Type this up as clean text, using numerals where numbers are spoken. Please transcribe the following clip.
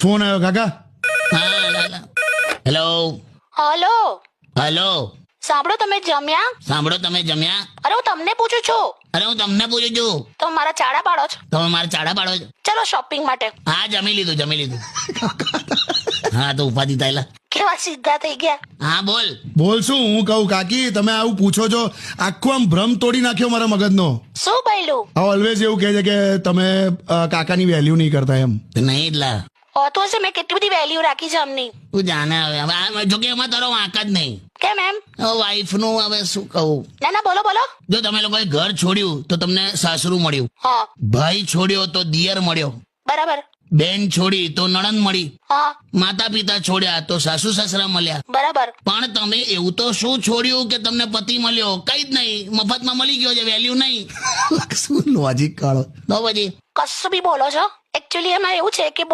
Phone આવ્યો કાકા. હા હેલો હલો, હેલો સાંભળો, તમે જમ્યા? સાંભળો, તમે જમ્યા? અરે હું તમને પૂછું છું. અરે હું તમને પૂછું છું. તમે મારા ચાડા પાડો છો? તમે મારા ચાડા પાડો છો? ચલો શોપિંગ માટે. હા જમી લીધું. હા તો ઉપાધિ થયેલા. કેવા સીધા થઈ ગયા. હા બોલ. બોલ શું હું કહું કાકી, તમે આવું પૂછો છો, આખું આમ ભ્રમ તોડી નાખ્યો મારા મગજનો. શું બોલ્યું? આ ઓલવેઝ એવું કહે છે કે તમે કાકાની વેલ્યુ નહીં કરતા એમ. નહીં એટલા હોતું હશે, મેં કેટલી બધી વેલ્યુ રાખી છે અમની. તું જાણે હવે જો કે એમાં તારો વાંક જ નહીં. કેમ એમ? વાઈફ નું હવે શું કહું. ના બોલો બોલો. જો તમે લોકોએ ઘર છોડ્યું તો તમને સાસરું મળ્યું, હા ભાઈ છોડ્યો તો દિયર મળ્યો, બરાબર. બેન છોડી તો નણંદ મળી, હા માતા પિતા છોડ્યા તો સાસુ સસરા મળ્યા. બરાબર. પણ તમે એવું તો શું છોડ્યું કે તમને પતિ મળ્યો? કઈ જ નહીં, મફતમાં મળી ગયો છે, વેલ્યુ નહીં. શું લોજિક કાઢો. તો પછી કશું બી બોલો છો. એકચ્યુઅલી એમાં એવું છે કે